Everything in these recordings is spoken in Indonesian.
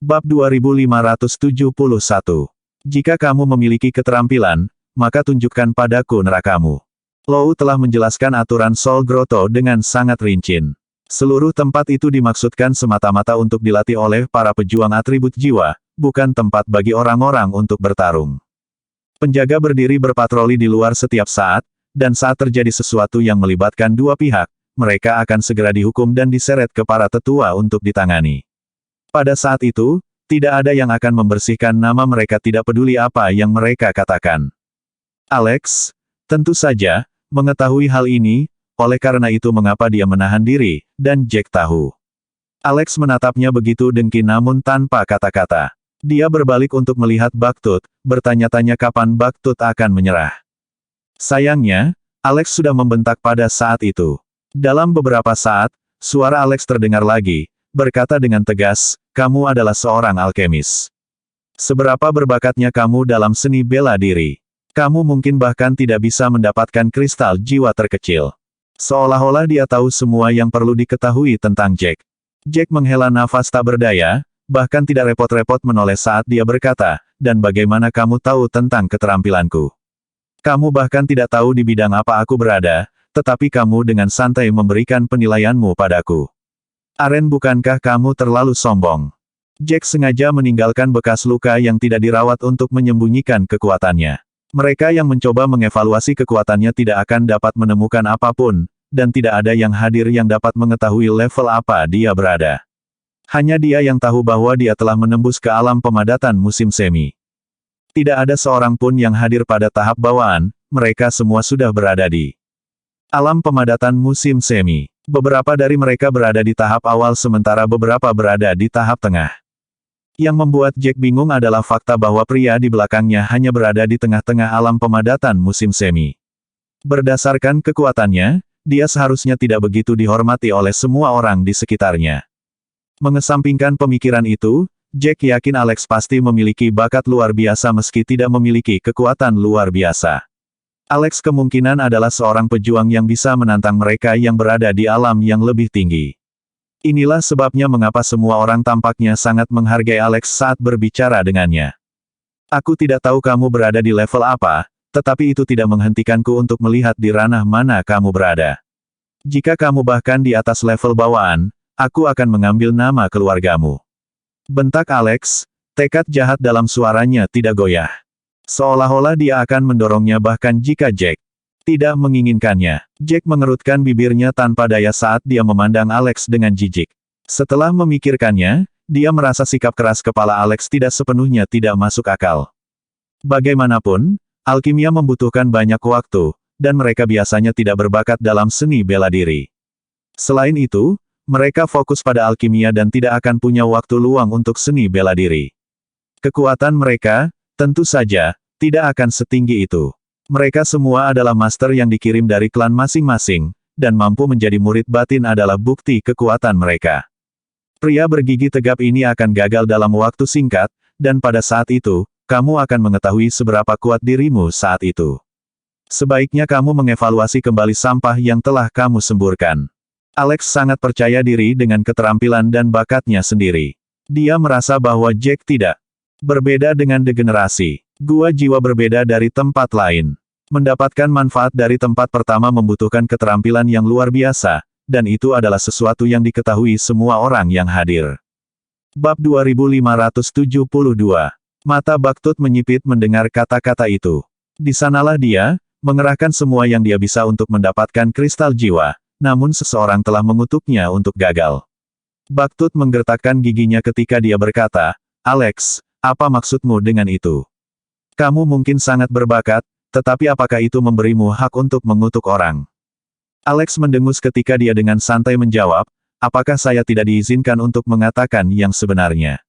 Bab 2571. Jika kamu memiliki keterampilan, maka tunjukkan padaku nerakamu. Lou telah menjelaskan aturan Soul Grotto dengan sangat rinci. Seluruh tempat itu dimaksudkan semata-mata untuk dilatih oleh para pejuang atribut jiwa, bukan tempat bagi orang-orang untuk bertarung. Penjaga berdiri berpatroli di luar setiap saat, dan saat terjadi sesuatu yang melibatkan dua pihak, mereka akan segera dihukum dan diseret ke para tetua untuk ditangani. Pada saat itu, tidak ada yang akan membersihkan nama mereka, tidak peduli apa yang mereka katakan. Alex, tentu saja, mengetahui hal ini, oleh karena itu mengapa dia menahan diri, dan Jack tahu. Alex menatapnya begitu dengki namun tanpa kata-kata. Dia berbalik untuk melihat Baktut, bertanya-tanya kapan Baktut akan menyerah. Sayangnya, Alex sudah membentak pada saat itu. Dalam beberapa saat, suara Alex terdengar lagi, berkata dengan tegas, "Kamu adalah seorang alkemis. Seberapa berbakatnya kamu dalam seni bela diri? Kamu mungkin bahkan tidak bisa mendapatkan kristal jiwa terkecil." Seolah-olah dia tahu semua yang perlu diketahui tentang Jack. Jack menghela nafas tak berdaya, bahkan tidak repot-repot menoleh saat dia berkata, "Dan bagaimana kamu tahu tentang keterampilanku? Kamu bahkan tidak tahu di bidang apa aku berada, tetapi kamu dengan santai memberikan penilaianmu padaku. Aren, bukankah kamu terlalu sombong?" Jack sengaja meninggalkan bekas luka yang tidak dirawat untuk menyembunyikan kekuatannya. Mereka yang mencoba mengevaluasi kekuatannya tidak akan dapat menemukan apapun, dan tidak ada yang hadir yang dapat mengetahui level apa dia berada. Hanya dia yang tahu bahwa dia telah menembus ke alam pemadatan musim semi. Tidak ada seorang pun yang hadir pada tahap bawaan, mereka semua sudah berada di alam pemadatan musim semi. Beberapa dari mereka berada di tahap awal sementara beberapa berada di tahap tengah. Yang membuat Jack bingung adalah fakta bahwa pria di belakangnya hanya berada di tengah-tengah alam pemadatan musim semi. Berdasarkan kekuatannya, dia seharusnya tidak begitu dihormati oleh semua orang di sekitarnya. Mengesampingkan pemikiran itu, Jack yakin Alex pasti memiliki bakat luar biasa meski tidak memiliki kekuatan luar biasa. Alex kemungkinan adalah seorang pejuang yang bisa menantang mereka yang berada di alam yang lebih tinggi. Inilah sebabnya mengapa semua orang tampaknya sangat menghargai Alex saat berbicara dengannya. "Aku tidak tahu kamu berada di level apa, tetapi itu tidak menghentikanku untuk melihat di ranah mana kamu berada. Jika kamu bahkan di atas level bawaan, aku akan mengambil nama keluargamu." Bentak Alex, tekad jahat dalam suaranya tidak goyah. Seolah-olah dia akan mendorongnya bahkan jika Jack tidak menginginkannya. Jack mengerutkan bibirnya tanpa daya saat dia memandang Alex dengan jijik. Setelah memikirkannya, dia merasa sikap keras kepala Alex tidak sepenuhnya tidak masuk akal. Bagaimanapun, alkimia membutuhkan banyak waktu, dan mereka biasanya tidak berbakat dalam seni bela diri. Selain itu, mereka fokus pada alkimia dan tidak akan punya waktu luang untuk seni bela diri. Kekuatan mereka, tentu saja, tidak akan setinggi itu. Mereka semua adalah master yang dikirim dari klan masing-masing, dan mampu menjadi murid batin adalah bukti kekuatan mereka. Pria bergigi tegap ini akan gagal dalam waktu singkat, dan pada saat itu, kamu akan mengetahui seberapa kuat dirimu saat itu. Sebaiknya kamu mengevaluasi kembali sampah yang telah kamu semburkan. Alex sangat percaya diri dengan keterampilan dan bakatnya sendiri. Dia merasa bahwa Jack tidak berbeda dengan degenerasi. Gua jiwa berbeda dari tempat lain. Mendapatkan manfaat dari tempat pertama membutuhkan keterampilan yang luar biasa, dan itu adalah sesuatu yang diketahui semua orang yang hadir. Bab 2572. Mata Baktut menyipit mendengar kata-kata itu. Di sanalah dia, mengerahkan semua yang dia bisa untuk mendapatkan kristal jiwa, namun seseorang telah mengutuknya untuk gagal. Baktut menggertakkan giginya ketika dia berkata, "Alex, apa maksudmu dengan itu? Kamu mungkin sangat berbakat, tetapi apakah itu memberimu hak untuk mengutuk orang?" Alex mendengus ketika dia dengan santai menjawab, "Apakah saya tidak diizinkan untuk mengatakan yang sebenarnya?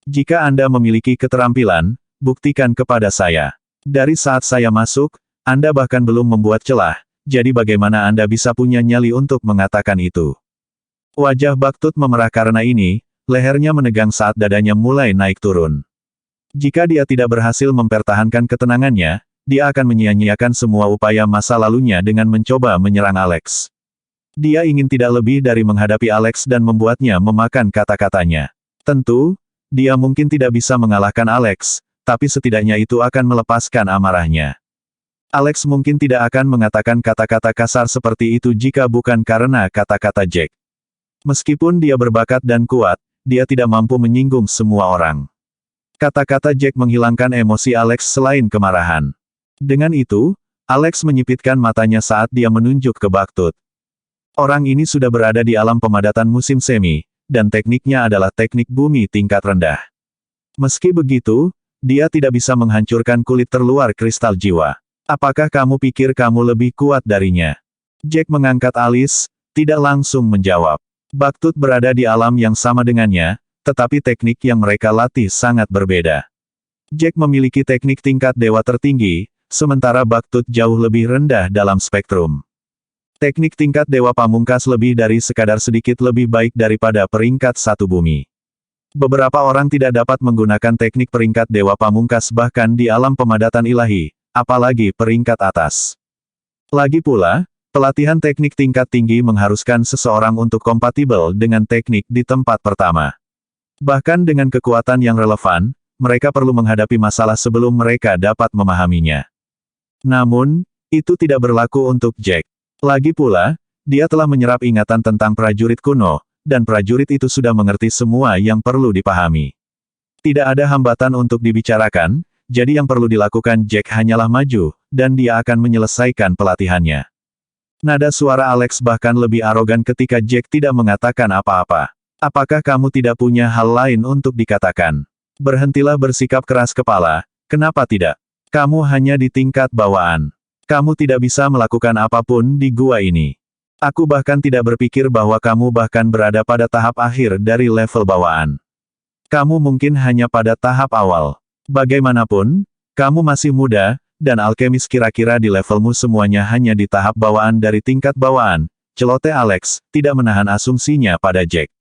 Jika Anda memiliki keterampilan, buktikan kepada saya. Dari saat saya masuk, Anda bahkan belum membuat celah, jadi bagaimana Anda bisa punya nyali untuk mengatakan itu?" Wajah Baktut memerah karena ini, lehernya menegang saat dadanya mulai naik turun. Jika dia tidak berhasil mempertahankan ketenangannya, dia akan menyia-nyiakan semua upaya masa lalunya dengan mencoba menyerang Alex. Dia ingin tidak lebih dari menghadapi Alex dan membuatnya memakan kata-katanya. Tentu, dia mungkin tidak bisa mengalahkan Alex, tapi setidaknya itu akan melepaskan amarahnya. Alex mungkin tidak akan mengatakan kata-kata kasar seperti itu jika bukan karena kata-kata Jack. Meskipun dia berbakat dan kuat, dia tidak mampu menyinggung semua orang. Kata-kata Jack menghilangkan emosi Alex selain kemarahan. Dengan itu, Alex menyipitkan matanya saat dia menunjuk ke Baktut. Orang ini sudah berada di alam pemadatan musim semi, dan tekniknya adalah teknik bumi tingkat rendah. Meski begitu, dia tidak bisa menghancurkan kulit terluar kristal jiwa. Apakah kamu pikir kamu lebih kuat darinya? Jack mengangkat alis, tidak langsung menjawab. Baktut berada di alam yang sama dengannya, tetapi teknik yang mereka latih sangat berbeda. Jack memiliki teknik tingkat dewa tertinggi, sementara Baktut jauh lebih rendah dalam spektrum. Teknik tingkat dewa pamungkas lebih dari sekadar sedikit lebih baik daripada peringkat satu bumi. Beberapa orang tidak dapat menggunakan teknik peringkat dewa pamungkas bahkan di alam pemadatan ilahi, apalagi peringkat atas. Lagi pula, pelatihan teknik tingkat tinggi mengharuskan seseorang untuk kompatibel dengan teknik di tempat pertama. Bahkan dengan kekuatan yang relevan, mereka perlu menghadapi masalah sebelum mereka dapat memahaminya. Namun, itu tidak berlaku untuk Jack. Lagi pula, dia telah menyerap ingatan tentang prajurit kuno, dan prajurit itu sudah mengerti semua yang perlu dipahami. Tidak ada hambatan untuk dibicarakan, jadi yang perlu dilakukan Jack hanyalah maju, dan dia akan menyelesaikan pelatihannya. Nada suara Alex bahkan lebih arogan ketika Jack tidak mengatakan apa-apa. Apakah kamu tidak punya hal lain untuk dikatakan? Berhentilah bersikap keras kepala, kenapa tidak? Kamu hanya di tingkat bawaan. Kamu tidak bisa melakukan apapun di gua ini. Aku bahkan tidak berpikir bahwa kamu bahkan berada pada tahap akhir dari level bawaan. Kamu mungkin hanya pada tahap awal. Bagaimanapun, kamu masih muda, dan alkemis kira-kira di levelmu semuanya hanya di tahap bawaan dari tingkat bawaan. Celoteh Alex, tidak menahan asumsinya pada Jack.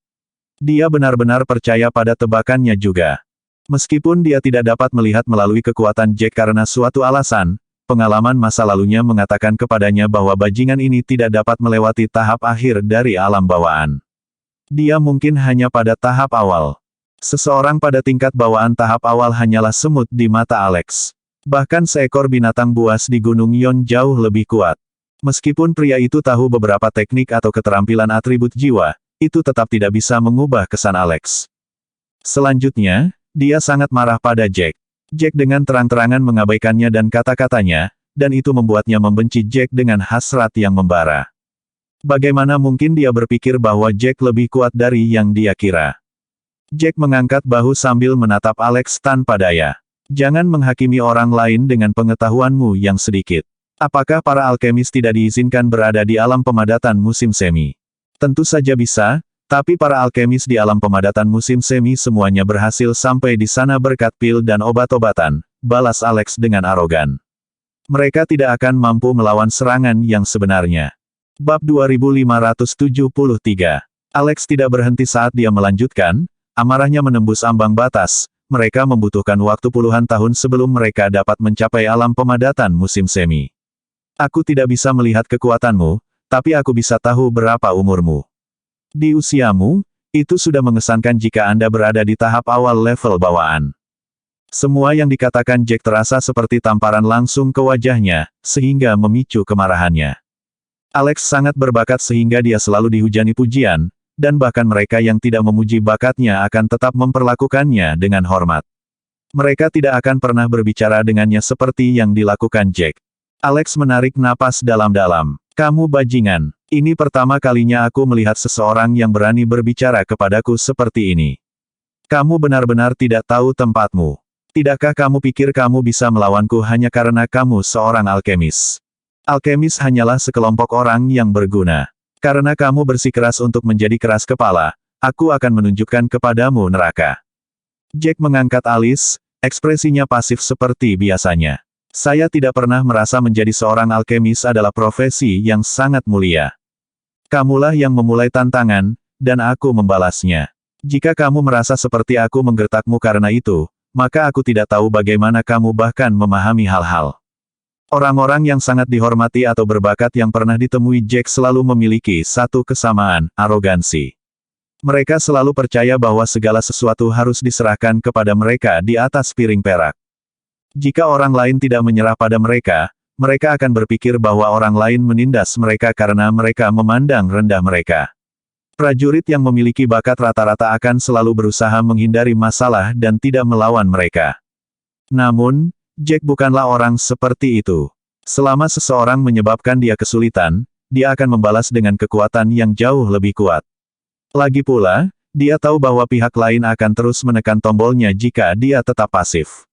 Dia benar-benar percaya pada tebakannya juga. Meskipun dia tidak dapat melihat melalui kekuatan Jack karena suatu alasan, pengalaman masa lalunya mengatakan kepadanya bahwa bajingan ini tidak dapat melewati tahap akhir dari alam bawaan. Dia mungkin hanya pada tahap awal. Seseorang pada tingkat bawaan tahap awal hanyalah semut di mata Alex. Bahkan seekor binatang buas di Gunung Yon jauh lebih kuat. Meskipun pria itu tahu beberapa teknik atau keterampilan atribut jiwa, itu tetap tidak bisa mengubah kesan Alex. Selanjutnya, dia sangat marah pada Jack. Jack dengan terang-terangan mengabaikannya dan kata-katanya, dan itu membuatnya membenci Jack dengan hasrat yang membara. Bagaimana mungkin dia berpikir bahwa Jack lebih kuat dari yang dia kira? Jack mengangkat bahu sambil menatap Alex tanpa daya. Jangan menghakimi orang lain dengan pengetahuanmu yang sedikit. Apakah para alkemis tidak diizinkan berada di alam pemadatan musim semi? Tentu saja bisa. Tapi para alkemis di alam pemadatan musim semi semuanya berhasil sampai di sana berkat pil dan obat-obatan, balas Alex dengan arogan. Mereka tidak akan mampu melawan serangan yang sebenarnya. Bab 2573. Alex tidak berhenti saat dia melanjutkan, amarahnya menembus ambang batas, mereka membutuhkan waktu puluhan tahun sebelum mereka dapat mencapai alam pemadatan musim semi. Aku tidak bisa melihat kekuatanmu, tapi aku bisa tahu berapa umurmu. Di usiamu, itu sudah mengesankan jika Anda berada di tahap awal level bawaan. Semua yang dikatakan Jack terasa seperti tamparan langsung ke wajahnya, sehingga memicu kemarahannya. Alex sangat berbakat sehingga dia selalu dihujani pujian, dan bahkan mereka yang tidak memuji bakatnya akan tetap memperlakukannya dengan hormat. Mereka tidak akan pernah berbicara dengannya seperti yang dilakukan Jack. Alex menarik napas dalam-dalam. Kamu bajingan. Ini pertama kalinya aku melihat seseorang yang berani berbicara kepadaku seperti ini. Kamu benar-benar tidak tahu tempatmu. Tidakkah kamu pikir kamu bisa melawanku hanya karena kamu seorang alkemis? Alkemis hanyalah sekelompok orang yang berguna. Karena kamu bersikeras untuk menjadi keras kepala, aku akan menunjukkan kepadamu neraka. Jack mengangkat alis, ekspresinya pasif seperti biasanya. Saya tidak pernah merasa menjadi seorang alkemis adalah profesi yang sangat mulia. Kamulah yang memulai tantangan, dan aku membalasnya. Jika kamu merasa seperti aku menggertakmu karena itu, maka aku tidak tahu bagaimana kamu bahkan memahami hal-hal. Orang-orang yang sangat dihormati atau berbakat yang pernah ditemui Jack selalu memiliki satu kesamaan, arogansi. Mereka selalu percaya bahwa segala sesuatu harus diserahkan kepada mereka di atas piring perak. Jika orang lain tidak menyerah pada mereka, mereka akan berpikir bahwa orang lain menindas mereka karena mereka memandang rendah mereka. Prajurit yang memiliki bakat rata-rata akan selalu berusaha menghindari masalah dan tidak melawan mereka. Namun, Jack bukanlah orang seperti itu. Selama seseorang menyebabkan dia kesulitan, dia akan membalas dengan kekuatan yang jauh lebih kuat. Lagi pula, dia tahu bahwa pihak lain akan terus menekan tombolnya jika dia tetap pasif.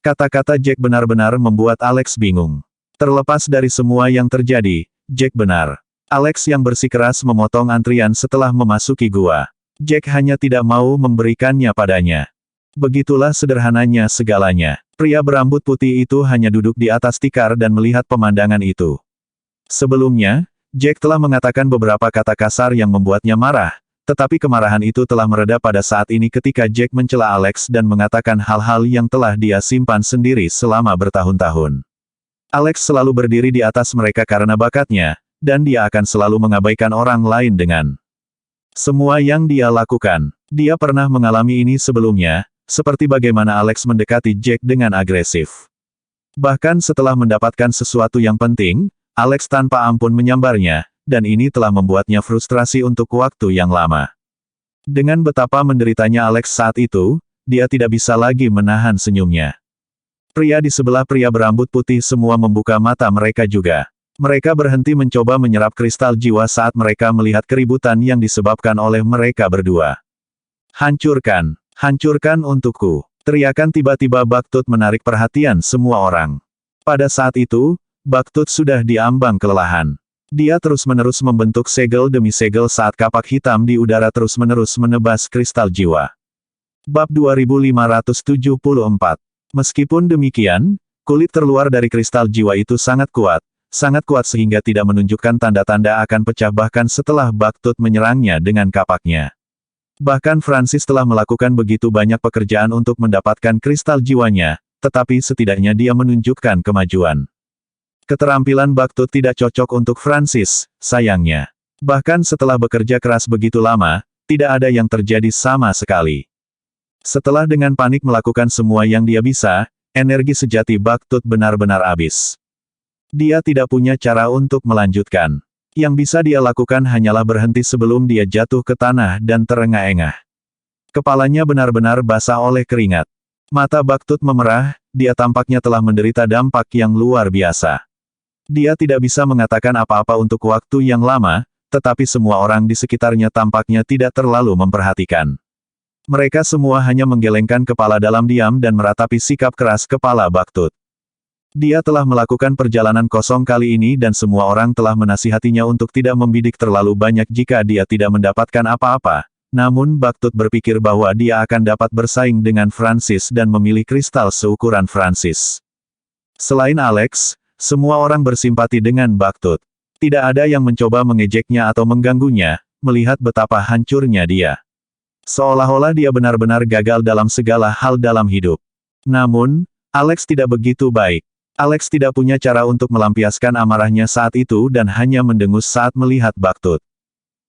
Kata-kata Jack benar-benar membuat Alex bingung. Terlepas dari semua yang terjadi, Jack benar. Alex yang bersikeras memotong antrian setelah memasuki gua. Jack hanya tidak mau memberikannya padanya. Begitulah sederhananya segalanya. Pria berambut putih itu hanya duduk di atas tikar dan melihat pemandangan itu. Sebelumnya, Jack telah mengatakan beberapa kata kasar yang membuatnya marah, tetapi kemarahan itu telah mereda pada saat ini ketika Jack mencela Alex dan mengatakan hal-hal yang telah dia simpan sendiri selama bertahun-tahun. Alex selalu berdiri di atas mereka karena bakatnya, dan dia akan selalu mengabaikan orang lain dengan semua yang dia lakukan. Dia pernah mengalami ini sebelumnya, seperti bagaimana Alex mendekati Jack dengan agresif. Bahkan setelah mendapatkan sesuatu yang penting, Alex tanpa ampun menyambarnya, dan ini telah membuatnya frustrasi untuk waktu yang lama. Dengan betapa menderitanya Alex saat itu, dia tidak bisa lagi menahan senyumnya. Pria di sebelah pria berambut putih semua membuka mata mereka juga. Mereka berhenti mencoba menyerap kristal jiwa saat mereka melihat keributan yang disebabkan oleh mereka berdua. Hancurkan! Hancurkan untukku! Teriakan tiba-tiba Baktut menarik perhatian semua orang. Pada saat itu, Baktut sudah diambang kelelahan. Dia terus-menerus membentuk segel demi segel saat kapak hitam di udara terus-menerus menebas kristal jiwa. Bab 2574. Meskipun demikian, kulit terluar dari kristal jiwa itu sangat kuat sehingga tidak menunjukkan tanda-tanda akan pecah bahkan setelah Baktut menyerangnya dengan kapaknya. Bahkan Francis telah melakukan begitu banyak pekerjaan untuk mendapatkan kristal jiwanya, tetapi setidaknya dia menunjukkan kemajuan. Keterampilan Baktut tidak cocok untuk Francis, sayangnya. Bahkan setelah bekerja keras begitu lama, tidak ada yang terjadi sama sekali. Setelah dengan panik melakukan semua yang dia bisa, energi sejati Baktut benar-benar habis. Dia tidak punya cara untuk melanjutkan. Yang bisa dia lakukan hanyalah berhenti sebelum dia jatuh ke tanah dan terengah-engah. Kepalanya benar-benar basah oleh keringat. Mata Baktut memerah, dia tampaknya telah menderita dampak yang luar biasa. Dia tidak bisa mengatakan apa-apa untuk waktu yang lama, tetapi semua orang di sekitarnya tampaknya tidak terlalu memperhatikan. Mereka semua hanya menggelengkan kepala dalam diam dan meratapi sikap keras kepala Baktut. Dia telah melakukan perjalanan kosong kali ini dan semua orang telah menasihatinya untuk tidak membidik terlalu banyak jika dia tidak mendapatkan apa-apa. Namun Baktut berpikir bahwa dia akan dapat bersaing dengan Francis dan memilih kristal seukuran Francis. Selain Alex, semua orang bersimpati dengan Baktut. Tidak ada yang mencoba mengejeknya atau mengganggunya, melihat betapa hancurnya dia. Seolah-olah dia benar-benar gagal dalam segala hal dalam hidup. Namun, Alex tidak begitu baik. Alex tidak punya cara untuk melampiaskan amarahnya saat itu dan hanya mendengus saat melihat Baktut.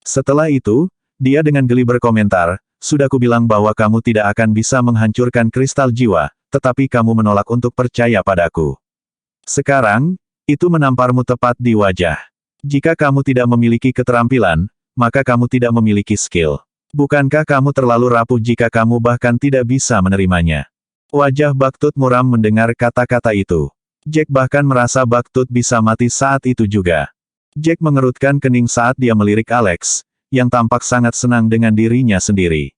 Setelah itu, dia dengan geli berkomentar, "Sudah kubilang bahwa kamu tidak akan bisa menghancurkan kristal jiwa, tetapi kamu menolak untuk percaya padaku. Sekarang, itu menamparmu tepat di wajah. Jika kamu tidak memiliki keterampilan, maka kamu tidak memiliki skill. Bukankah kamu terlalu rapuh jika kamu bahkan tidak bisa menerimanya?" Wajah Baktut muram mendengar kata-kata itu. Jack bahkan merasa Baktut bisa mati saat itu juga. Jack mengerutkan kening saat dia melirik Alex, yang tampak sangat senang dengan dirinya sendiri.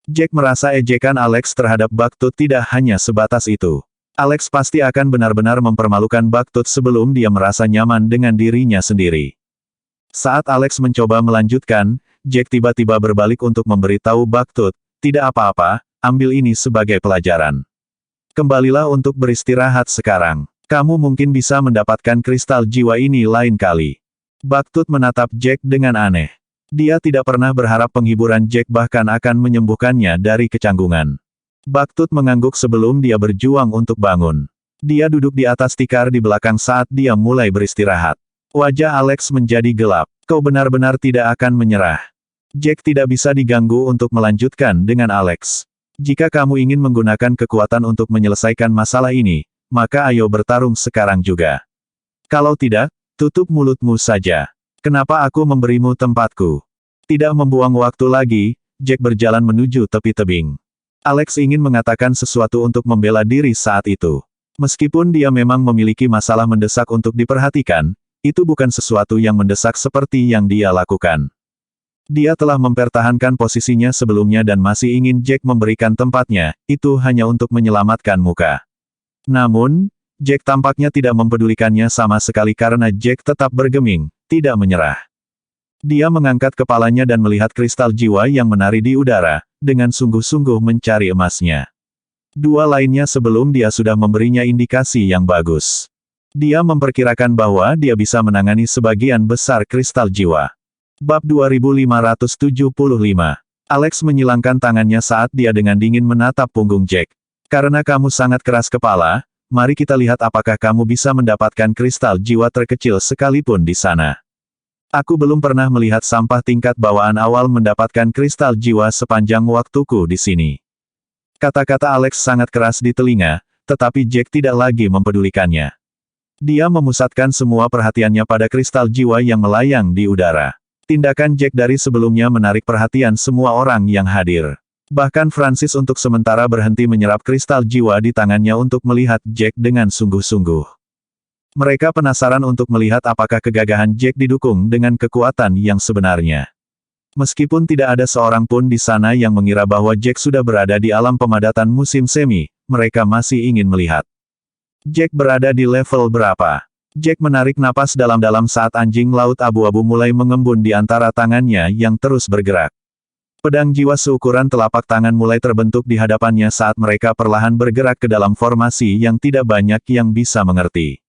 Jack merasa ejekan Alex terhadap Baktut tidak hanya sebatas itu. Alex pasti akan benar-benar mempermalukan Baktut sebelum dia merasa nyaman dengan dirinya sendiri. Saat Alex mencoba melanjutkan, Jack tiba-tiba berbalik untuk memberitahu Baktut, "Tidak apa-apa, ambil ini sebagai pelajaran. Kembalilah untuk beristirahat sekarang. Kamu mungkin bisa mendapatkan kristal jiwa ini lain kali." Baktut menatap Jack dengan aneh. Dia tidak pernah berharap penghiburan Jack bahkan akan menyembuhkannya dari kecanggungan. Baktut mengangguk sebelum dia berjuang untuk bangun. Dia duduk di atas tikar di belakang saat dia mulai beristirahat. Wajah Alex menjadi gelap. "Kau benar-benar tidak akan menyerah." Jack tidak bisa diganggu untuk melanjutkan dengan Alex. Jika kamu ingin menggunakan kekuatan untuk menyelesaikan masalah ini, maka ayo bertarung sekarang juga. Kalau tidak, tutup mulutmu saja. Kenapa aku memberimu tempatku? Tidak membuang waktu lagi, Jack berjalan menuju tepi tebing. Alex ingin mengatakan sesuatu untuk membela diri saat itu. Meskipun dia memang memiliki masalah mendesak untuk diperhatikan, itu bukan sesuatu yang mendesak seperti yang dia lakukan. Dia telah mempertahankan posisinya sebelumnya dan masih ingin Jack memberikan tempatnya, itu hanya untuk menyelamatkan muka. Namun, Jack tampaknya tidak mempedulikannya sama sekali karena Jack tetap bergeming, tidak menyerah. Dia mengangkat kepalanya dan melihat kristal jiwa yang menari di udara, dengan sungguh-sungguh mencari emasnya. Dua lainnya sebelum dia sudah memberinya indikasi yang bagus. Dia memperkirakan bahwa dia bisa menangani sebagian besar kristal jiwa. Bab 2575. Alex menyilangkan tangannya saat dia dengan dingin menatap punggung Jack. Karena kamu sangat keras kepala, mari kita lihat apakah kamu bisa mendapatkan kristal jiwa terkecil sekalipun di sana. Aku belum pernah melihat sampah tingkat bawaan awal mendapatkan kristal jiwa sepanjang waktuku di sini. Kata-kata Alex sangat keras di telinga, tetapi Jack tidak lagi mempedulikannya. Dia memusatkan semua perhatiannya pada kristal jiwa yang melayang di udara. Tindakan Jack dari sebelumnya menarik perhatian semua orang yang hadir. Bahkan Francis untuk sementara berhenti menyerap kristal jiwa di tangannya untuk melihat Jack dengan sungguh-sungguh. Mereka penasaran untuk melihat apakah kegagahan Jack didukung dengan kekuatan yang sebenarnya. Meskipun tidak ada seorang pun di sana yang mengira bahwa Jack sudah berada di alam pemadatan musim semi, mereka masih ingin melihat. Jack berada di level berapa? Jack menarik napas dalam-dalam saat anjing laut abu-abu mulai mengembun di antara tangannya yang terus bergerak. Pedang jiwa seukuran telapak tangan mulai terbentuk di hadapannya saat mereka perlahan bergerak ke dalam formasi yang tidak banyak yang bisa mengerti.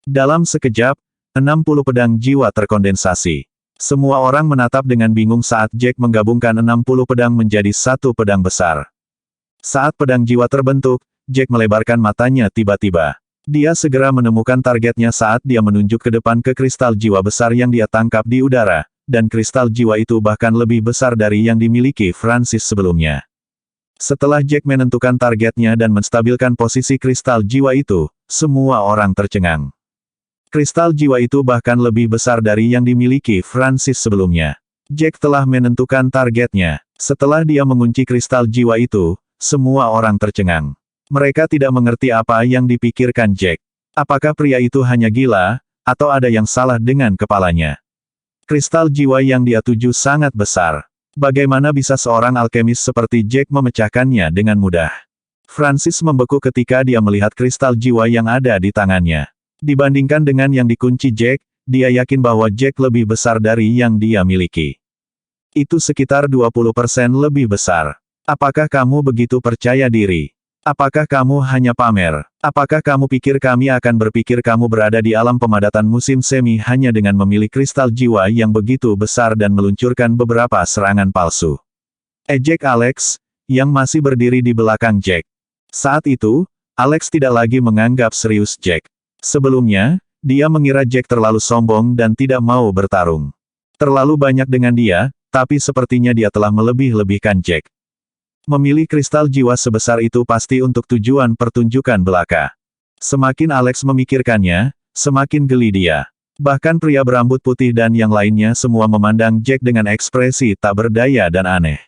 Dalam sekejap, 60 pedang jiwa terkondensasi. Semua orang menatap dengan bingung saat Jack menggabungkan 60 pedang menjadi satu pedang besar. Saat pedang jiwa terbentuk, Jack melebarkan matanya tiba-tiba. Dia segera menemukan targetnya saat dia menunjuk ke depan ke kristal jiwa besar yang dia tangkap di udara, dan kristal jiwa itu bahkan lebih besar dari yang dimiliki Francis sebelumnya. Setelah Jack menentukan targetnya dan menstabilkan posisi kristal jiwa itu, semua orang tercengang. Kristal jiwa itu bahkan lebih besar dari yang dimiliki Francis sebelumnya. Jack telah menentukan targetnya. Setelah dia mengunci kristal jiwa itu, semua orang tercengang. Mereka tidak mengerti apa yang dipikirkan Jack. Apakah pria itu hanya gila, atau ada yang salah dengan kepalanya? Kristal jiwa yang dia tuju sangat besar. Bagaimana bisa seorang alkemis seperti Jack memecahkannya dengan mudah? Francis membeku ketika dia melihat kristal jiwa yang ada di tangannya. Dibandingkan dengan yang dikunci Jack, dia yakin bahwa Jack lebih besar dari yang dia miliki. Itu sekitar 20% lebih besar. Apakah kamu begitu percaya diri? Apakah kamu hanya pamer? Apakah kamu pikir kami akan berpikir kamu berada di alam pemadatan musim semi hanya dengan memilih kristal jiwa yang begitu besar dan meluncurkan beberapa serangan palsu? Ejek Alex, yang masih berdiri di belakang Jack. Saat itu, Alex tidak lagi menganggap serius Jack. Sebelumnya, dia mengira Jack terlalu sombong dan tidak mau bertarung. Terlalu banyak dengan dia, tapi sepertinya dia telah melebih-lebihkan Jack. Memilih kristal jiwa sebesar itu pasti untuk tujuan pertunjukan belaka. Semakin Alex memikirkannya, semakin geli dia. Bahkan pria berambut putih dan yang lainnya semua memandang Jack dengan ekspresi tak berdaya dan aneh.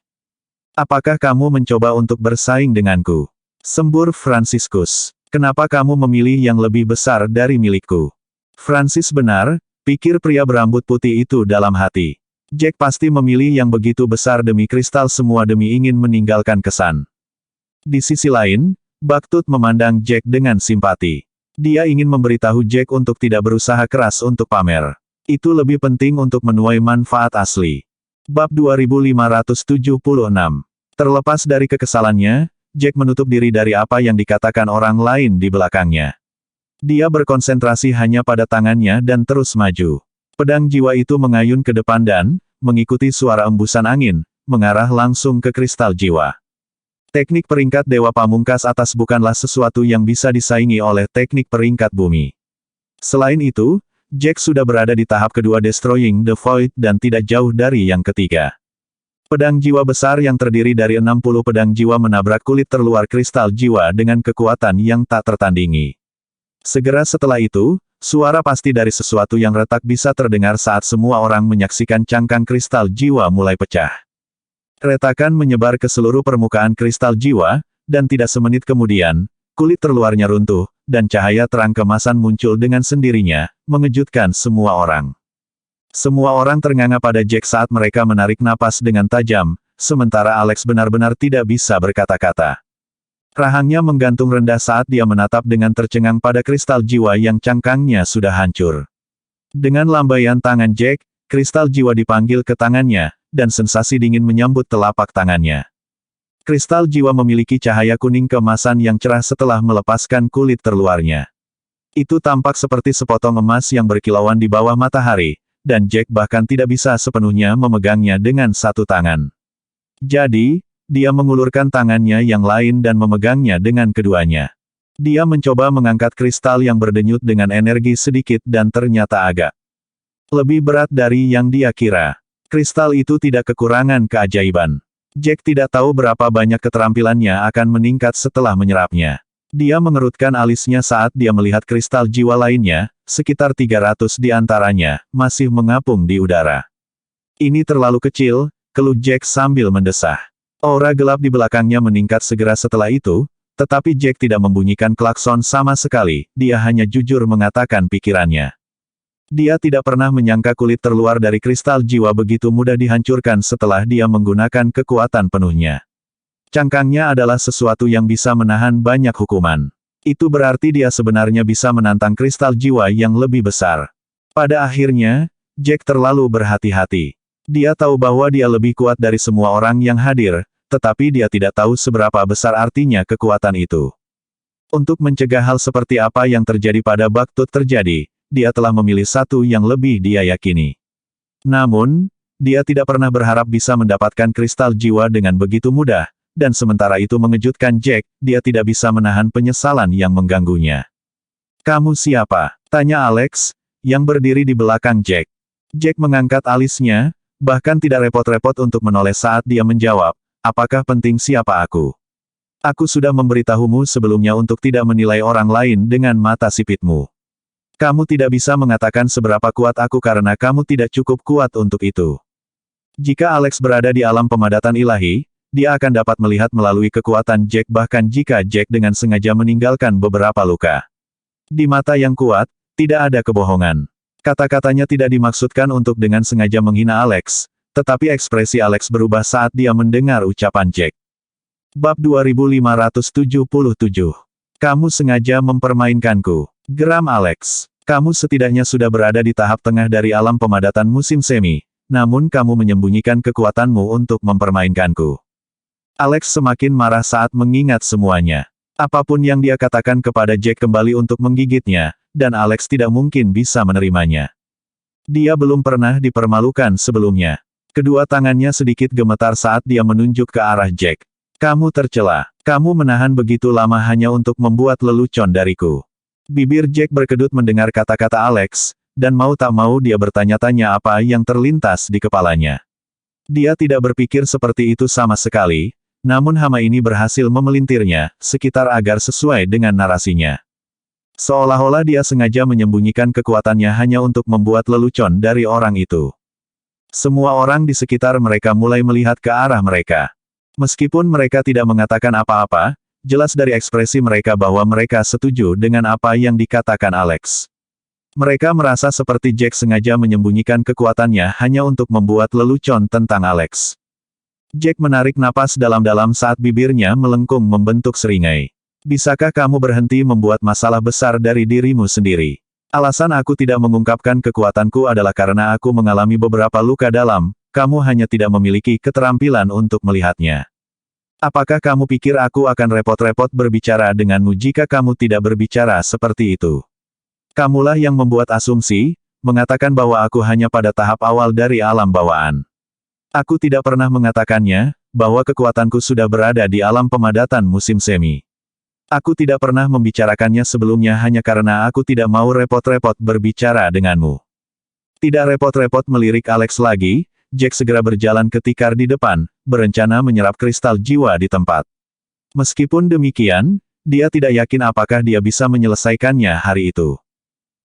Apakah kamu mencoba untuk bersaing denganku? Sembur Franciscus. Kenapa kamu memilih yang lebih besar dari milikku? Francis benar, pikir pria berambut putih itu dalam hati. Jack pasti memilih yang begitu besar demi kristal semua demi ingin meninggalkan kesan. Di sisi lain, Baktut memandang Jack dengan simpati. Dia ingin memberitahu Jack untuk tidak berusaha keras untuk pamer. Itu lebih penting untuk menuai manfaat asli. Bab 2576. Terlepas dari kekesalannya, Jack menutup diri dari apa yang dikatakan orang lain di belakangnya. Dia berkonsentrasi hanya pada tangannya dan terus maju. Pedang jiwa itu mengayun ke depan dan, mengikuti suara embusan angin, mengarah langsung ke kristal jiwa. Teknik peringkat Dewa Pamungkas atas bukanlah sesuatu yang bisa disaingi oleh teknik peringkat bumi. Selain itu, Jack sudah berada di tahap kedua Destroying the Void dan tidak jauh dari yang ketiga. Pedang jiwa besar yang terdiri dari 60 pedang jiwa menabrak kulit terluar kristal jiwa dengan kekuatan yang tak tertandingi. Segera setelah itu, suara pasti dari sesuatu yang retak bisa terdengar saat semua orang menyaksikan cangkang kristal jiwa mulai pecah. Retakan menyebar ke seluruh permukaan kristal jiwa, dan tidak semenit kemudian, kulit terluarnya runtuh, dan cahaya terang kemasan muncul dengan sendirinya, mengejutkan semua orang. Semua orang ternganga pada Jack saat mereka menarik napas dengan tajam, sementara Alex benar-benar tidak bisa berkata-kata. Rahangnya menggantung rendah saat dia menatap dengan tercengang pada kristal jiwa yang cangkangnya sudah hancur. Dengan lambaian tangan Jack, kristal jiwa dipanggil ke tangannya, dan sensasi dingin menyambut telapak tangannya. Kristal jiwa memiliki cahaya kuning keemasan yang cerah setelah melepaskan kulit terluarnya. Itu tampak seperti sepotong emas yang berkilauan di bawah matahari, dan Jack bahkan tidak bisa sepenuhnya memegangnya dengan satu tangan. Jadi, dia mengulurkan tangannya yang lain dan memegangnya dengan keduanya. Dia mencoba mengangkat kristal yang berdenyut dengan energi sedikit dan ternyata agak lebih berat dari yang dia kira. Kristal itu tidak kekurangan keajaiban. Jack tidak tahu berapa banyak keterampilannya akan meningkat setelah menyerapnya. Dia mengerutkan alisnya saat dia melihat kristal jiwa lainnya, sekitar 300 di antaranya, masih mengapung di udara. Ini terlalu kecil, keluh Jack sambil mendesah. Aura gelap di belakangnya meningkat segera setelah itu, tetapi Jack tidak membunyikan klakson sama sekali, dia hanya jujur mengatakan pikirannya. Dia tidak pernah menyangka kulit terluar dari kristal jiwa begitu mudah dihancurkan setelah dia menggunakan kekuatan penuhnya. Cangkangnya adalah sesuatu yang bisa menahan banyak hukuman. Itu berarti dia sebenarnya bisa menantang kristal jiwa yang lebih besar. Pada akhirnya, Jack terlalu berhati-hati. Dia tahu bahwa dia lebih kuat dari semua orang yang hadir, tetapi dia tidak tahu seberapa besar artinya kekuatan itu. Untuk mencegah hal seperti apa yang terjadi pada Baktut terjadi, dia telah memilih satu yang lebih dia yakini. Namun, dia tidak pernah berharap bisa mendapatkan kristal jiwa dengan begitu mudah. Dan sementara itu mengejutkan Jack, dia tidak bisa menahan penyesalan yang mengganggunya. "Kamu siapa?" tanya Alex, yang berdiri di belakang Jack. Jack mengangkat alisnya, bahkan tidak repot-repot untuk menoleh saat dia menjawab, "Apakah penting siapa aku? Aku sudah memberitahumu sebelumnya untuk tidak menilai orang lain dengan mata sipitmu. Kamu tidak bisa mengatakan seberapa kuat aku karena kamu tidak cukup kuat untuk itu." Jika Alex berada di alam pemadatan ilahi, dia akan dapat melihat melalui kekuatan Jack bahkan jika Jack dengan sengaja meninggalkan beberapa luka. Di mata yang kuat, tidak ada kebohongan. Kata-katanya tidak dimaksudkan untuk dengan sengaja menghina Alex, tetapi ekspresi Alex berubah saat dia mendengar ucapan Jack. Bab 2577. Kamu sengaja mempermainkanku. Geram Alex. Kamu setidaknya sudah berada di tahap tengah dari alam pemadatan musim semi, namun kamu menyembunyikan kekuatanmu untuk mempermainkanku. Alex semakin marah saat mengingat semuanya. Apapun yang dia katakan kepada Jack kembali untuk menggigitnya, dan Alex tidak mungkin bisa menerimanya. Dia belum pernah dipermalukan sebelumnya. Kedua tangannya sedikit gemetar saat dia menunjuk ke arah Jack. "Kamu tercela. Kamu menahan begitu lama hanya untuk membuat lelucon dariku." Bibir Jack berkedut mendengar kata-kata Alex, dan mau tak mau dia bertanya-tanya apa yang terlintas di kepalanya. Dia tidak berpikir seperti itu sama sekali. Namun hama ini berhasil memelintirnya, sekitar agar sesuai dengan narasinya. Seolah-olah dia sengaja menyembunyikan kekuatannya hanya untuk membuat lelucon dari orang itu. Semua orang di sekitar mereka mulai melihat ke arah mereka. Meskipun mereka tidak mengatakan apa-apa, jelas dari ekspresi mereka bahwa mereka setuju dengan apa yang dikatakan Alex. Mereka merasa seperti Jack sengaja menyembunyikan kekuatannya hanya untuk membuat lelucon tentang Alex. Jack menarik napas dalam-dalam saat bibirnya melengkung membentuk seringai. "Bisakah kamu berhenti membuat masalah besar dari dirimu sendiri? Alasan aku tidak mengungkapkan kekuatanku adalah karena aku mengalami beberapa luka dalam, kamu hanya tidak memiliki keterampilan untuk melihatnya. Apakah kamu pikir aku akan repot-repot berbicara denganmu jika kamu tidak berbicara seperti itu? Kamulah yang membuat asumsi, mengatakan bahwa aku hanya pada tahap awal dari alam bawaan. Aku tidak pernah mengatakannya, bahwa kekuatanku sudah berada di alam pemadatan musim semi. Aku tidak pernah membicarakannya sebelumnya hanya karena aku tidak mau repot-repot berbicara denganmu." Tidak repot-repot melirik Alex lagi, Jack segera berjalan ke tikar di depan, berencana menyerap kristal jiwa di tempat. Meskipun demikian, dia tidak yakin apakah dia bisa menyelesaikannya hari itu.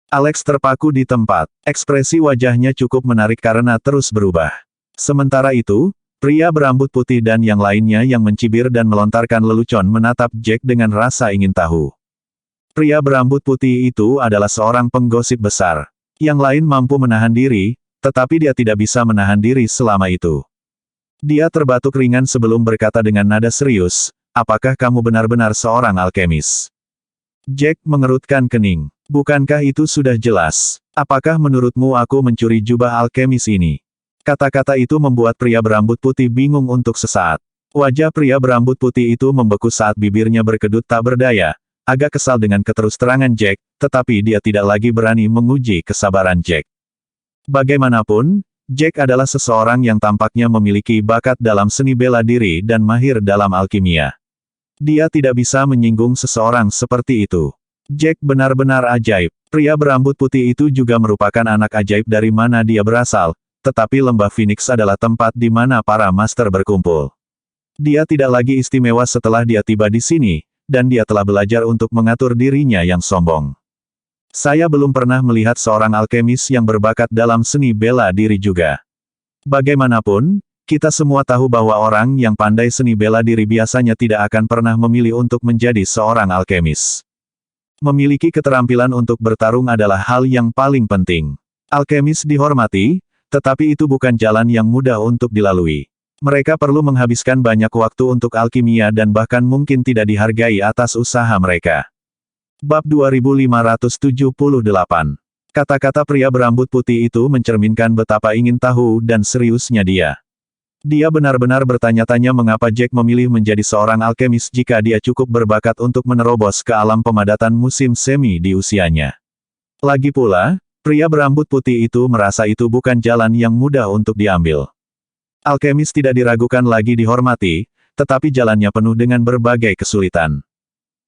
Alex terpaku di tempat. Ekspresi wajahnya cukup menarik karena terus berubah. Sementara itu, pria berambut putih dan yang lainnya yang mencibir dan melontarkan lelucon menatap Jack dengan rasa ingin tahu. Pria berambut putih itu adalah seorang penggosip besar. Yang lain mampu menahan diri, tetapi dia tidak bisa menahan diri selama itu. Dia terbatuk ringan sebelum berkata dengan nada serius, "Apakah kamu benar-benar seorang alkemis?" Jack mengerutkan kening. "Bukankah itu sudah jelas? Apakah menurutmu aku mencuri jubah alkemis ini?" Kata-kata itu membuat pria berambut putih bingung untuk sesaat. Wajah pria berambut putih itu membeku saat bibirnya berkedut tak berdaya, agak kesal dengan keterus-terangan Jack, tetapi dia tidak lagi berani menguji kesabaran Jack. Bagaimanapun, Jack adalah seseorang yang tampaknya memiliki bakat dalam seni bela diri dan mahir dalam alkimia. Dia tidak bisa menyinggung seseorang seperti itu. Jack benar-benar ajaib. Pria berambut putih itu juga merupakan anak ajaib dari mana dia berasal, tetapi Lembah Phoenix adalah tempat di mana para master berkumpul. Dia tidak lagi istimewa setelah dia tiba di sini, dan dia telah belajar untuk mengatur dirinya yang sombong. Saya belum pernah melihat seorang alkemis yang berbakat dalam seni bela diri juga. Bagaimanapun, kita semua tahu bahwa orang yang pandai seni bela diri biasanya tidak akan pernah memilih untuk menjadi seorang alkemis. Memiliki keterampilan untuk bertarung adalah hal yang paling penting. Alkemis dihormati, tetapi itu bukan jalan yang mudah untuk dilalui. Mereka perlu menghabiskan banyak waktu untuk alkimia dan bahkan mungkin tidak dihargai atas usaha mereka. Bab 2578. Kata-kata pria berambut putih itu mencerminkan betapa ingin tahu dan seriusnya dia. Dia benar-benar bertanya-tanya mengapa Jack memilih menjadi seorang alkemis jika dia cukup berbakat untuk menerobos ke alam pemadatan musim semi di usianya. Lagi pula, pria berambut putih itu merasa itu bukan jalan yang mudah untuk diambil. Alkemis tidak diragukan lagi dihormati, tetapi jalannya penuh dengan berbagai kesulitan.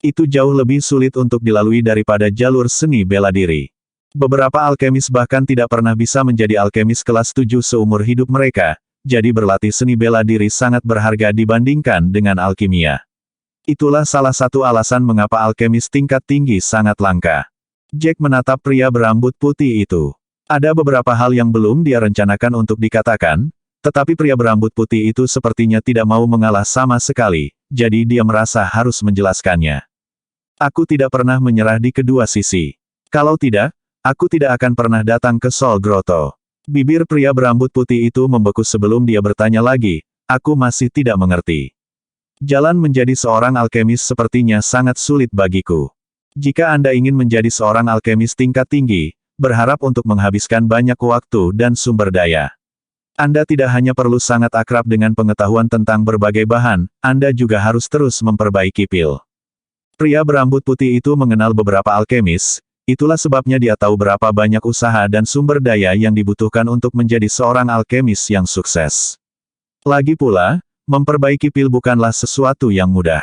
Itu jauh lebih sulit untuk dilalui daripada jalur seni bela diri. Beberapa alkemis bahkan tidak pernah bisa menjadi alkemis kelas 7 seumur hidup mereka, jadi berlatih seni bela diri sangat berharga dibandingkan dengan alkimia. Itulah salah satu alasan mengapa alkemis tingkat tinggi sangat langka. Jack menatap pria berambut putih itu. Ada beberapa hal yang belum dia rencanakan untuk dikatakan, tetapi pria berambut putih itu sepertinya tidak mau mengalah sama sekali, jadi dia merasa harus menjelaskannya. Aku tidak pernah menyerah di kedua sisi. Kalau tidak, aku tidak akan pernah datang ke Sol Grotto. Bibir pria berambut putih itu membeku sebelum dia bertanya lagi, aku masih tidak mengerti. Jalan menjadi seorang alkemis sepertinya sangat sulit bagiku. Jika Anda ingin menjadi seorang alkemis tingkat tinggi, berharap untuk menghabiskan banyak waktu dan sumber daya. Anda tidak hanya perlu sangat akrab dengan pengetahuan tentang berbagai bahan, Anda juga harus terus memperbaiki pil. Pria berambut putih itu mengenal beberapa alkemis, itulah sebabnya dia tahu berapa banyak usaha dan sumber daya yang dibutuhkan untuk menjadi seorang alkemis yang sukses. Lagi pula, memperbaiki pil bukanlah sesuatu yang mudah.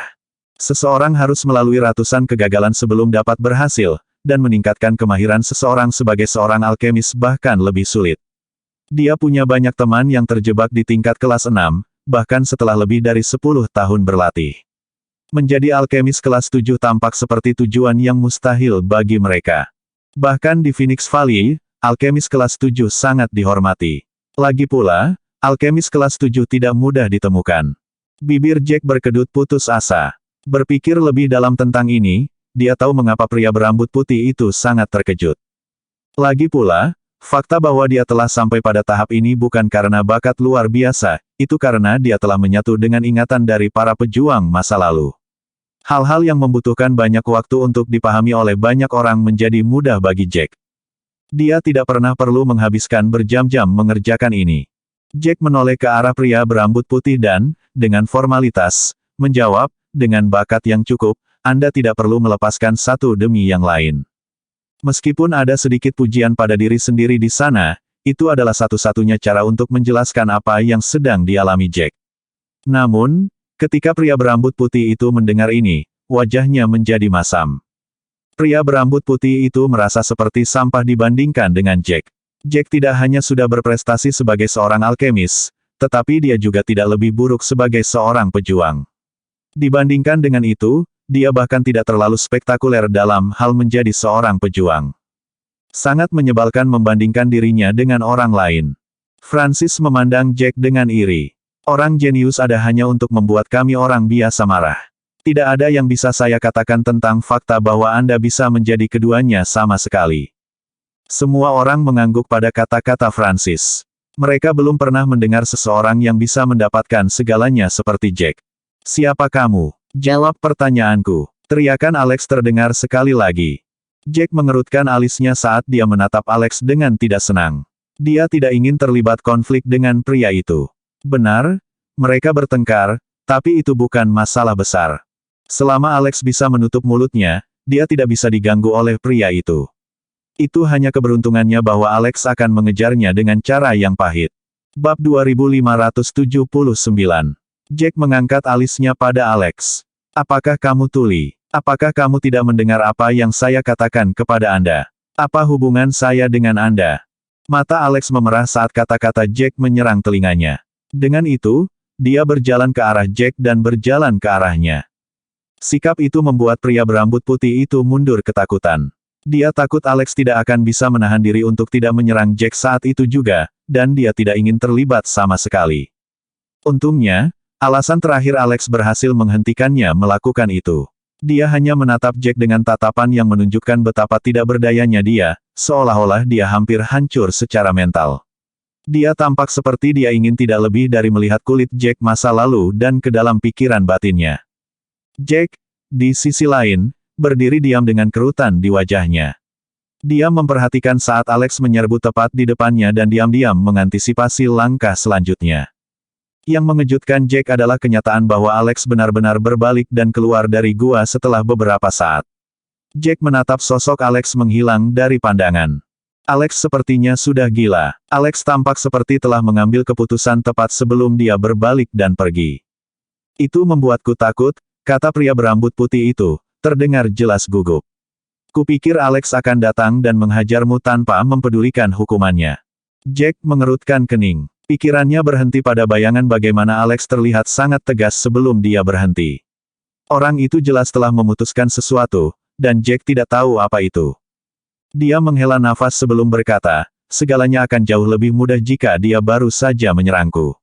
Seseorang harus melalui ratusan kegagalan sebelum dapat berhasil, dan meningkatkan kemahiran seseorang sebagai seorang alkemis bahkan lebih sulit. Dia punya banyak teman yang terjebak di tingkat kelas 6, bahkan setelah lebih dari 10 tahun berlatih. Menjadi alkemis kelas 7 tampak seperti tujuan yang mustahil bagi mereka. Bahkan di Phoenix Valley, alkemis kelas 7 sangat dihormati. Lagi pula, alkemis kelas 7 tidak mudah ditemukan. Bibir Jack berkedut putus asa. Berpikir lebih dalam tentang ini, dia tahu mengapa pria berambut putih itu sangat terkejut. Lagi pula, fakta bahwa dia telah sampai pada tahap ini bukan karena bakat luar biasa, itu karena dia telah menyatu dengan ingatan dari para pejuang masa lalu. Hal-hal yang membutuhkan banyak waktu untuk dipahami oleh banyak orang menjadi mudah bagi Jack. Dia tidak pernah perlu menghabiskan berjam-jam mengerjakan ini. Jack menoleh ke arah pria berambut putih dan, dengan formalitas, menjawab, dengan bakat yang cukup, Anda tidak perlu melepaskan satu demi yang lain. Meskipun ada sedikit pujian pada diri sendiri di sana, itu adalah satu-satunya cara untuk menjelaskan apa yang sedang dialami Jack. Namun, ketika pria berambut putih itu mendengar ini, wajahnya menjadi masam. Pria berambut putih itu merasa seperti sampah dibandingkan dengan Jack. Jack tidak hanya sudah berprestasi sebagai seorang alkemis, tetapi dia juga tidak lebih buruk sebagai seorang pejuang. Dibandingkan dengan itu, dia bahkan tidak terlalu spektakuler dalam hal menjadi seorang pejuang. Sangat menyebalkan membandingkan dirinya dengan orang lain. Francis memandang Jack dengan iri. Orang jenius ada hanya untuk membuat kami orang biasa marah. Tidak ada yang bisa saya katakan tentang fakta bahwa Anda bisa menjadi keduanya sama sekali. Semua orang mengangguk pada kata-kata Francis. Mereka belum pernah mendengar seseorang yang bisa mendapatkan segalanya seperti Jack. Siapa kamu? Jawab pertanyaanku. Teriakan Alex terdengar sekali lagi. Jack mengerutkan alisnya saat dia menatap Alex dengan tidak senang. Dia tidak ingin terlibat konflik dengan pria itu. Benar, mereka bertengkar, tapi itu bukan masalah besar. Selama Alex bisa menutup mulutnya, dia tidak bisa diganggu oleh pria itu. Itu hanya keberuntungannya bahwa Alex akan mengejarnya dengan cara yang pahit. Bab 2579. Jack mengangkat alisnya pada Alex. Apakah kamu tuli? Apakah kamu tidak mendengar apa yang saya katakan kepada Anda? Apa hubungan saya dengan Anda? Mata Alex memerah saat kata-kata Jack menyerang telinganya. Dengan itu, dia berjalan ke arah Jack dan berjalan ke arahnya. Sikap itu membuat pria berambut putih itu mundur ketakutan. Dia takut Alex tidak akan bisa menahan diri untuk tidak menyerang Jack saat itu juga, dan dia tidak ingin terlibat sama sekali. Untungnya, alasan terakhir Alex berhasil menghentikannya melakukan itu. Dia hanya menatap Jack dengan tatapan yang menunjukkan betapa tidak berdayanya dia, seolah-olah dia hampir hancur secara mental. Dia tampak seperti dia ingin tidak lebih dari melihat kulit Jack masa lalu dan ke dalam pikiran batinnya. Jack, di sisi lain, berdiri diam dengan kerutan di wajahnya. Dia memperhatikan saat Alex menyerbu tepat di depannya dan diam-diam mengantisipasi langkah selanjutnya. Yang mengejutkan Jack adalah kenyataan bahwa Alex benar-benar berbalik dan keluar dari gua setelah beberapa saat. Jack menatap sosok Alex menghilang dari pandangan. Alex sepertinya sudah gila. Alex tampak seperti telah mengambil keputusan tepat sebelum dia berbalik dan pergi. Itu membuatku takut, kata pria berambut putih itu, terdengar jelas gugup. Kupikir Alex akan datang dan menghajarmu tanpa mempedulikan hukumannya. Jack mengerutkan kening. Pikirannya berhenti pada bayangan bagaimana Alex terlihat sangat tegas sebelum dia berhenti. Orang itu jelas telah memutuskan sesuatu, dan Jack tidak tahu apa itu. Dia menghela nafas sebelum berkata, segalanya akan jauh lebih mudah jika dia baru saja menyerangku.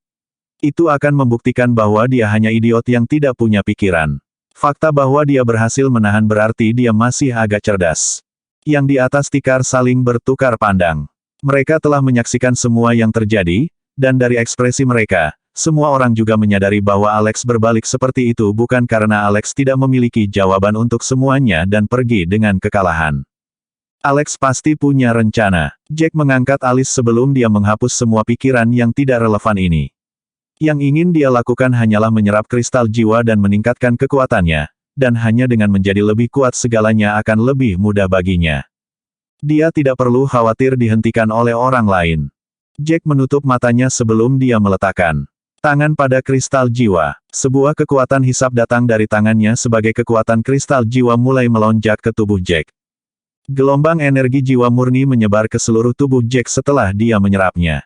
Itu akan membuktikan bahwa dia hanya idiot yang tidak punya pikiran. Fakta bahwa dia berhasil menahan berarti dia masih agak cerdas. Yang di atas tikar saling bertukar pandang. Mereka telah menyaksikan semua yang terjadi, dan dari ekspresi mereka, semua orang juga menyadari bahwa Alex berbalik seperti itu bukan karena Alex tidak memiliki jawaban untuk semuanya dan pergi dengan kekalahan. Alex pasti punya rencana. Jack mengangkat alis sebelum dia menghapus semua pikiran yang tidak relevan ini. Yang ingin dia lakukan hanyalah menyerap kristal jiwa dan meningkatkan kekuatannya, dan hanya dengan menjadi lebih kuat segalanya akan lebih mudah baginya. Dia tidak perlu khawatir dihentikan oleh orang lain. Jack menutup matanya sebelum dia meletakkan tangan pada kristal jiwa. Sebuah kekuatan hisap datang dari tangannya sebagai kekuatan kristal jiwa mulai melonjak ke tubuh Jack. Gelombang energi jiwa murni menyebar ke seluruh tubuh Jack setelah dia menyerapnya.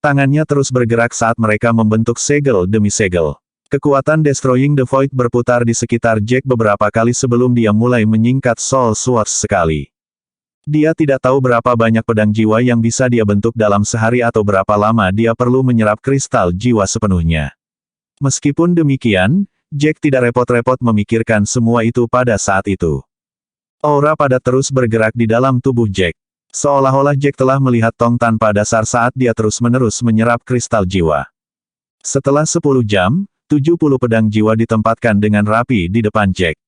Tangannya terus bergerak saat mereka membentuk segel demi segel. Kekuatan Destroying the Void berputar di sekitar Jack beberapa kali sebelum dia mulai menyingkat Soul Swords sekali. Dia tidak tahu berapa banyak pedang jiwa yang bisa dia bentuk dalam sehari atau berapa lama dia perlu menyerap kristal jiwa sepenuhnya. Meskipun demikian, Jack tidak repot-repot memikirkan semua itu pada saat itu. Aura padat terus bergerak di dalam tubuh Jack. Seolah-olah Jack telah melihat tong tanpa dasar saat dia terus-menerus menyerap kristal jiwa. Setelah 10 jam, 70 pedang jiwa ditempatkan dengan rapi di depan Jack.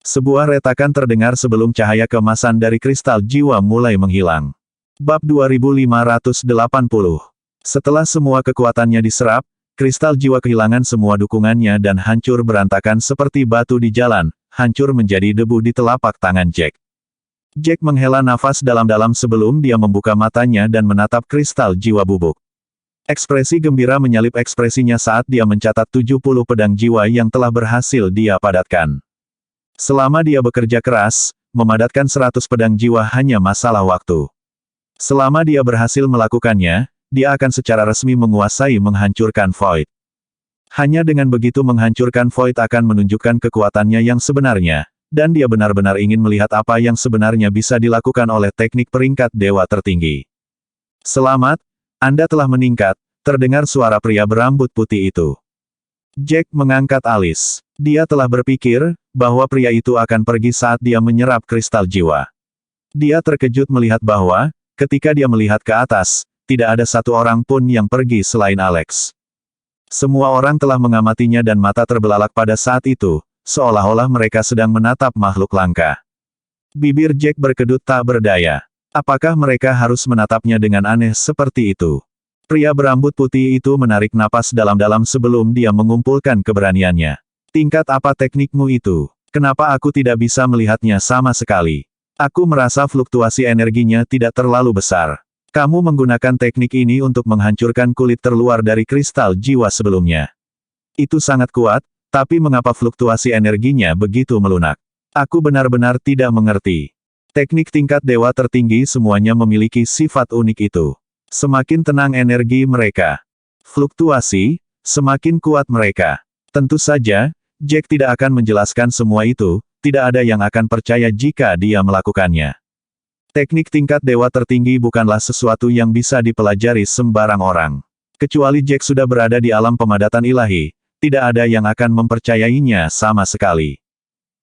Sebuah retakan terdengar sebelum cahaya keemasan dari kristal jiwa mulai menghilang. Bab 2580. Setelah semua kekuatannya diserap, kristal jiwa kehilangan semua dukungannya dan hancur berantakan seperti batu di jalan, hancur menjadi debu di telapak tangan Jack. Jack menghela nafas dalam-dalam sebelum dia membuka matanya dan menatap kristal jiwa bubuk. Ekspresi gembira menyalip ekspresinya saat dia mencatat 70 pedang jiwa yang telah berhasil dia padatkan. Selama dia bekerja keras, memadatkan 100 pedang jiwa hanya masalah waktu. Selama dia berhasil melakukannya, dia akan secara resmi menguasai menghancurkan Void. Hanya dengan begitu menghancurkan Void akan menunjukkan kekuatannya yang sebenarnya, dan dia benar-benar ingin melihat apa yang sebenarnya bisa dilakukan oleh teknik peringkat dewa tertinggi. Selamat, Anda telah meningkat, terdengar suara pria berambut putih itu. Jack mengangkat alis. Dia telah berpikir, bahwa pria itu akan pergi saat dia menyerap kristal jiwa. Dia terkejut melihat bahwa, ketika dia melihat ke atas, tidak ada satu orang pun yang pergi selain Alex. Semua orang telah mengamatinya dan mata terbelalak pada saat itu, seolah-olah mereka sedang menatap makhluk langka. Bibir Jack berkedut tak berdaya. Apakah mereka harus menatapnya dengan aneh seperti itu? Pria berambut putih itu menarik napas dalam-dalam sebelum dia mengumpulkan keberaniannya. Tingkat apa teknikmu itu? Kenapa aku tidak bisa melihatnya sama sekali? Aku merasa fluktuasi energinya tidak terlalu besar. Kamu menggunakan teknik ini untuk menghancurkan kulit terluar dari kristal jiwa sebelumnya. Itu sangat kuat, tapi mengapa fluktuasi energinya begitu melunak? Aku benar-benar tidak mengerti. Teknik tingkat dewa tertinggi semuanya memiliki sifat unik itu. Semakin tenang energi mereka, fluktuasi, semakin kuat mereka. Tentu saja, Jack tidak akan menjelaskan semua itu, tidak ada yang akan percaya jika dia melakukannya. Teknik tingkat dewa tertinggi bukanlah sesuatu yang bisa dipelajari sembarang orang. Kecuali Jack sudah berada di alam pemadatan ilahi, tidak ada yang akan mempercayainya sama sekali.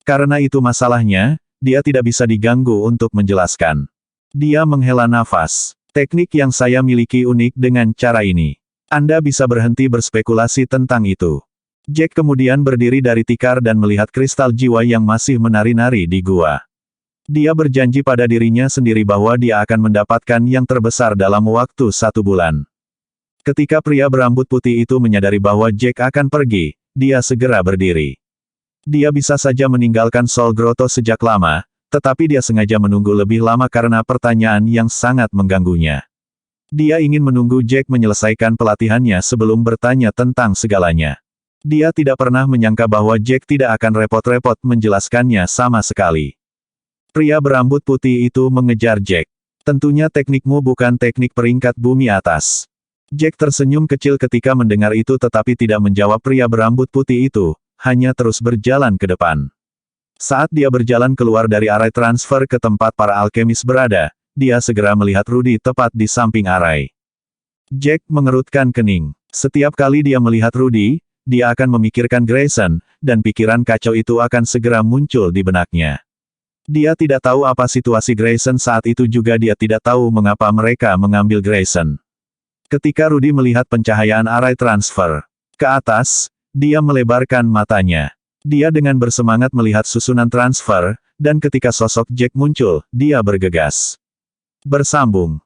Karena itu masalahnya, dia tidak bisa diganggu untuk menjelaskan. Dia menghela nafas. Teknik yang saya miliki unik dengan cara ini. Anda bisa berhenti berspekulasi tentang itu. Jack kemudian berdiri dari tikar dan melihat kristal jiwa yang masih menari-nari di gua. Dia berjanji pada dirinya sendiri bahwa dia akan mendapatkan yang terbesar dalam waktu 1 bulan. Ketika pria berambut putih itu menyadari bahwa Jack akan pergi, dia segera berdiri. Dia bisa saja meninggalkan Sol Grotto sejak lama, tetapi dia sengaja menunggu lebih lama karena pertanyaan yang sangat mengganggunya. Dia ingin menunggu Jack menyelesaikan pelatihannya sebelum bertanya tentang segalanya. Dia tidak pernah menyangka bahwa Jack tidak akan repot-repot menjelaskannya sama sekali. Pria berambut putih itu mengejar Jack. Tentunya teknikmu bukan teknik peringkat bumi atas. Jack tersenyum kecil ketika mendengar itu tetapi tidak menjawab pria berambut putih itu, hanya terus berjalan ke depan. Saat dia berjalan keluar dari arai transfer ke tempat para alkemis berada, dia segera melihat Rudy tepat di samping arai. Jack mengerutkan kening. Setiap kali dia melihat Rudy, dia akan memikirkan Grayson, dan pikiran kacau itu akan segera muncul di benaknya. Dia tidak tahu apa situasi Grayson saat itu juga dia tidak tahu mengapa mereka mengambil Grayson. Ketika Rudy melihat pencahayaan arai transfer ke atas, dia melebarkan matanya. Dia dengan bersemangat melihat susunan transfer, dan ketika sosok Jack muncul, dia bergegas. Bersambung.